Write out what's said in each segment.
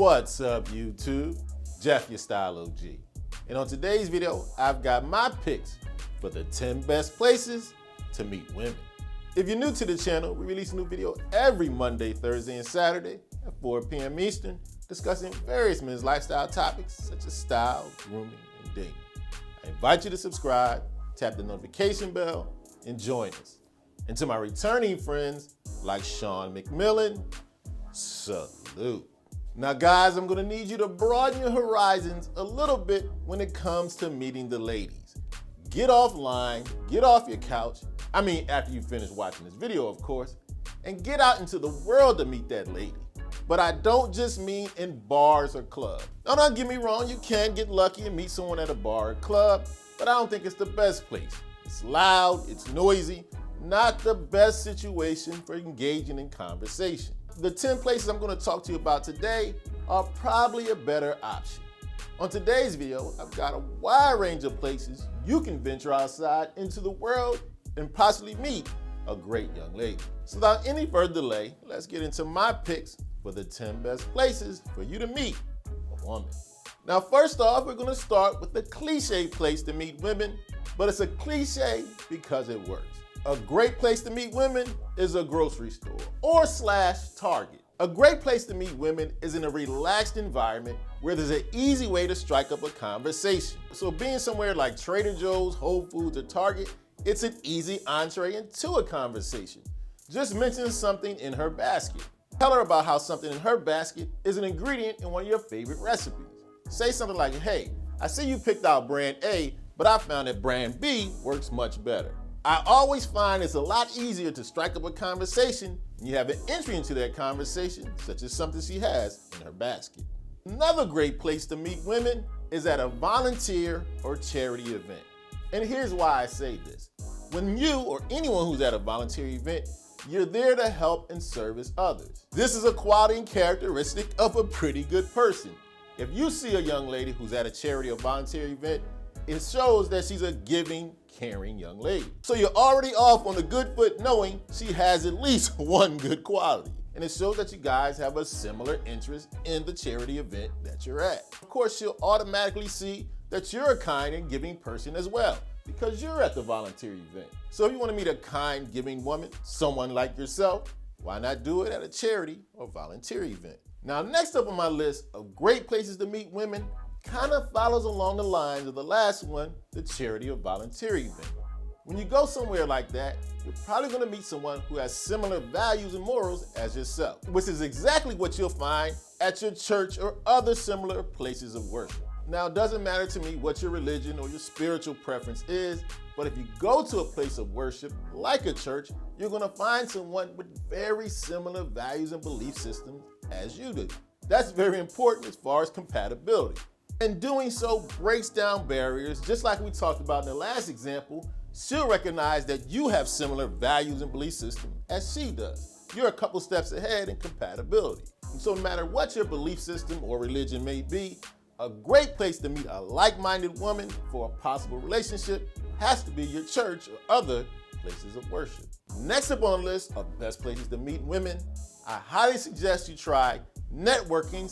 What's up, YouTube? Jeff, your Style O.G. And on today's video, I've got my picks for the 10 best places to meet women. If you're new to the channel, we release a new video every Monday, Thursday, and Saturday at 4 p.m. Eastern, discussing various men's lifestyle topics such as style, grooming, and dating. I invite you to subscribe, tap the notification bell, and join us. And to my returning friends like Sean McMillan, salute. Now guys, I'm gonna need you to broaden your horizons a little bit when it comes to meeting the ladies. Get offline, get off your couch, after you finish watching this video, of course, and get out into the world to meet that lady. But I don't just mean in bars or clubs. Now don't get me wrong, you can get lucky and meet someone at a bar or club, but I don't think it's the best place. It's loud, it's noisy, not the best situation for engaging in conversation. The 10 places I'm going to talk to you about today are probably a better option. On today's video, I've got a wide range of places you can venture outside into the world and possibly meet a great young lady. So without any further delay, let's get into my picks for the 10 best places for you to meet a woman. Now first off, we're going to start with the cliche place to meet women, but it's a cliche because it works. A great place to meet women is a grocery store or / Target. A great place to meet women is in a relaxed environment where there's an easy way to strike up a conversation. So being somewhere like Trader Joe's, Whole Foods, or Target, it's an easy entree into a conversation. Just mention something in her basket. Tell her about how something in her basket is an ingredient in one of your favorite recipes. Say something like, hey, I see you picked out brand A, but I found that brand B works much better. I always find it's a lot easier to strike up a conversation when you have an entry into that conversation, such as something she has in her basket. Another great place to meet women is at a volunteer or charity event. And here's why I say this. When you or anyone who's at a volunteer event, you're there to help and service others. This is a quality and characteristic of a pretty good person. If you see a young lady who's at a charity or volunteer event, it shows that she's a giving, caring young lady. So you're already off on a good foot knowing she has at least one good quality. And it shows that you guys have a similar interest in the charity event that you're at. Of course, she'll automatically see that you're a kind and giving person as well, because you're at the volunteer event. So if you want to meet a kind, giving woman, someone like yourself, why not do it at a charity or volunteer event? Now, next up on my list of great places to meet women kind of follows along the lines of the last one, the charity or volunteer event. When you go somewhere like that, you're probably going to meet someone who has similar values and morals as yourself, which is exactly what you'll find at your church or other similar places of worship. Now, it doesn't matter to me what your religion or your spiritual preference is, but if you go to a place of worship like a church, you're going to find someone with very similar values and belief systems as you do. That's very important as far as compatibility. And doing so breaks down barriers, just like we talked about in the last example. She'll recognize that you have similar values and belief system as she does. You're a couple steps ahead in compatibility. And so no matter what your belief system or religion may be, a great place to meet a like-minded woman for a possible relationship has to be your church or other places of worship. Next up on the list of best places to meet women, I highly suggest you try networking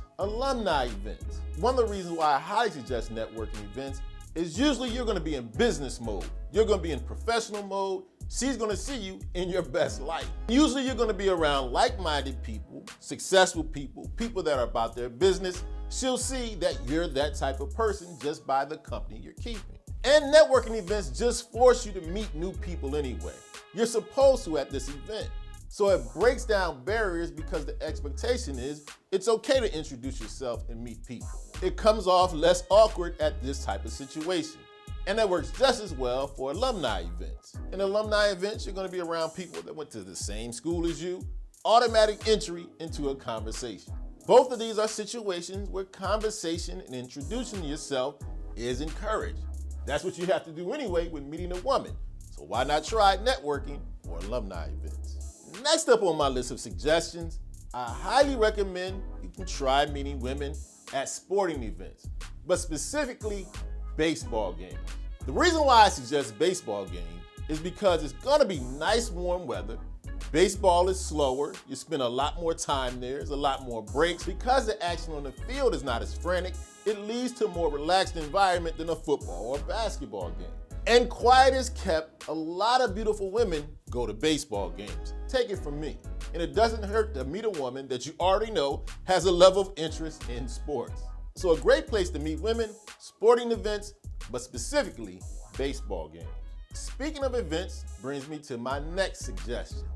/ alumni events. One of the reasons why I highly suggest networking events is usually you're going to be in business mode. You're going to be in professional mode. She's going to see you in your best light. Usually you're going to be around like-minded people, successful people, people that are about their business. She'll see that you're that type of person just by the company you're keeping. And networking events just force you to meet new people anyway. You're supposed to at this event. So it breaks down barriers because the expectation is it's okay to introduce yourself and meet people. It comes off less awkward at this type of situation. And that works just as well for alumni events. In alumni events, you're going to be around people that went to the same school as you, automatic entry into a conversation. Both of these are situations where conversation and introducing yourself is encouraged. That's what you have to do anyway when meeting a woman. So why not try networking or alumni events? Next up on my list of suggestions, I highly recommend you can try meeting women at sporting events, but specifically baseball games. The reason why I suggest baseball games is because it's gonna be nice warm weather, Baseball is slower, you spend a lot more time there, there's a lot more breaks. Because the action on the field is not as frantic, it leads to a more relaxed environment than a football or basketball game. And quiet is kept, a lot of beautiful women go to baseball games. Take it from me. And it doesn't hurt to meet a woman that you already know has a level of interest in sports. So a great place to meet women, sporting events, but specifically baseball games. Speaking of events brings me to my next suggestion.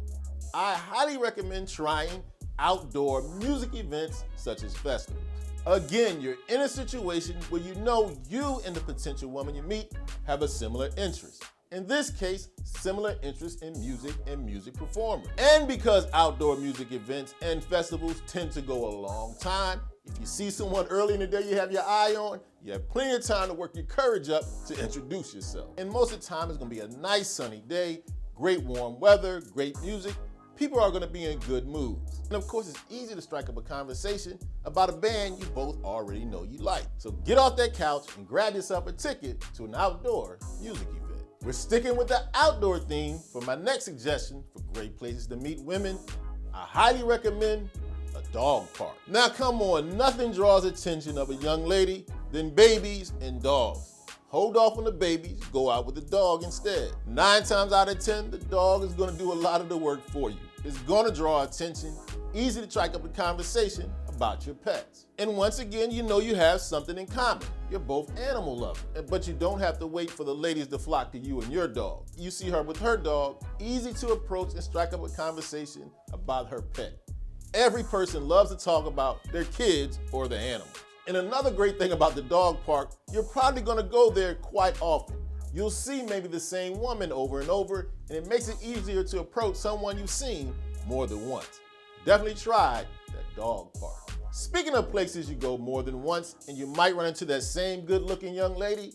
I highly recommend trying outdoor music events such as festivals. Again, you're in a situation where you know you and the potential woman you meet have a similar interest. In this case, similar interest in music and music performers. And because outdoor music events and festivals tend to go a long time, if you see someone early in the day you have your eye on, you have plenty of time to work your courage up to introduce yourself. And most of the time, it's gonna be a nice sunny day, great warm weather, great music. People are gonna be in good moods. And of course, it's easy to strike up a conversation about a band you both already know you like. So get off that couch and grab yourself a ticket to an outdoor music event. We're sticking with the outdoor theme for my next suggestion for great places to meet women. I highly recommend a dog park. Now come on, nothing draws attention of a young lady than babies and dogs. Hold off on the babies, go out with the dog instead. 9 times out of 10, the dog is gonna do a lot of the work for you. It's gonna draw attention, easy to strike up a conversation about your pets. And once again, you know you have something in common. You're both animal lovers, but you don't have to wait for the ladies to flock to you and your dog. You see her with her dog, easy to approach and strike up a conversation about her pet. Every person loves to talk about their kids or their animals. And another great thing about the dog park, you're probably gonna go there quite often. You'll see maybe the same woman over and over, and it makes it easier to approach someone you've seen more than once. Definitely try that dog park. Speaking of places you go more than once, and you might run into that same good-looking young lady,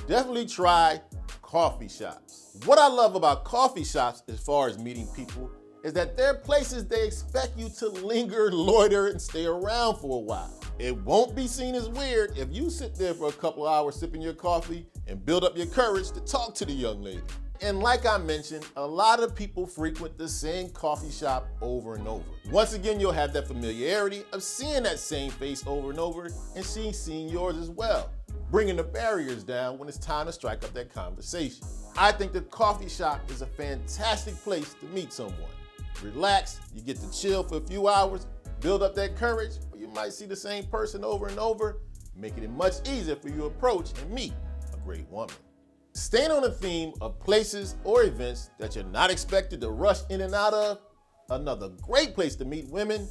definitely try coffee shops. What I love about coffee shops as far as meeting people is that they're places they expect you to linger, loiter, and stay around for a while. It won't be seen as weird if you sit there for a couple hours sipping your coffee and build up your courage to talk to the young lady. And like I mentioned, a lot of people frequent the same coffee shop over and over. Once again, you'll have that familiarity of seeing that same face over and over and seeing yours as well, bringing the barriers down when it's time to strike up that conversation. I think the coffee shop is a fantastic place to meet someone. Relax, you get to chill for a few hours, build up that courage, or you might see the same person over and over, making it much easier for you to approach and meet a great woman. Staying on the theme of places or events that you're not expected to rush in and out of, another great place to meet women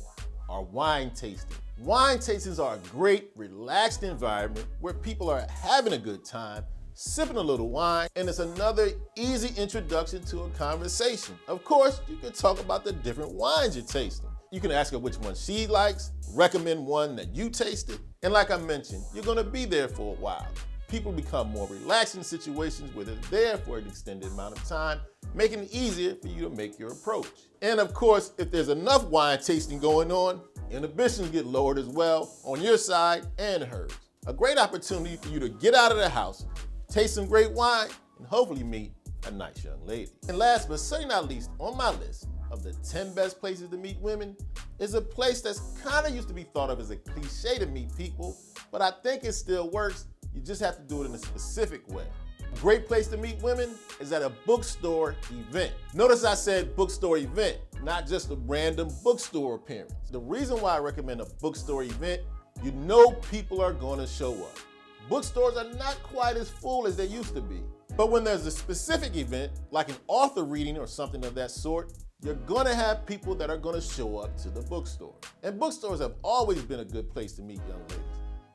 are wine tasting. Wine tastings are a great, relaxed environment where people are having a good time, sipping a little wine, and it's another easy introduction to a conversation. Of course, you can talk about the different wines you're tasting. You can ask her which one she likes, recommend one that you tasted, and like I mentioned, you're gonna be there for a while. People become more relaxed in situations where they're there for an extended amount of time, making it easier for you to make your approach. And of course, if there's enough wine tasting going on, inhibitions get lowered as well on your side and hers. A great opportunity for you to get out of the house, taste some great wine, and hopefully meet a nice young lady. And last but certainly not least on my list of the 10 best places to meet women is a place that's kind of used to be thought of as a cliche to meet people, but I think it still works. You just have to do it in a specific way. A great place to meet women is at a bookstore event. Notice I said bookstore event, not just a random bookstore appearance. The reason why I recommend a bookstore event, you know people are gonna show up. Bookstores are not quite as full as they used to be. But when there's a specific event, like an author reading or something of that sort, you're gonna have people that are gonna show up to the bookstore. And bookstores have always been a good place to meet young ladies.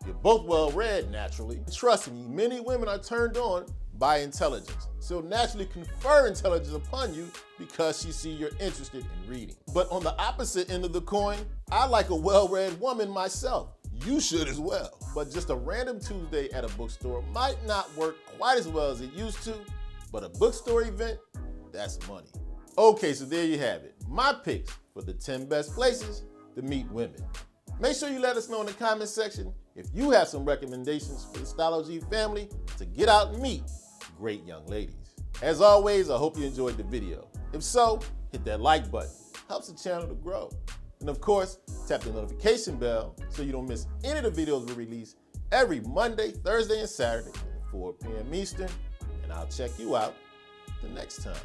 You're both well-read, naturally. Trust me, many women are turned on by intelligence. So naturally confer intelligence upon you because she sees you're interested in reading. But on the opposite end of the coin, I like a well-read woman myself. You should as well. But just a random Tuesday at a bookstore might not work quite as well as it used to, but a bookstore event, that's money. Okay, so there you have it. My picks for the 10 best places to meet women. Make sure you let us know in the comment section if you have some recommendations for the Style O.G family to get out and meet great young ladies. As always, I hope you enjoyed the video. If so, hit that like button. Helps the channel to grow. And of course, tap the notification bell so you don't miss any of the videos we release every Monday, Thursday, and Saturday at 4 p.m. Eastern. And I'll check you out the next time.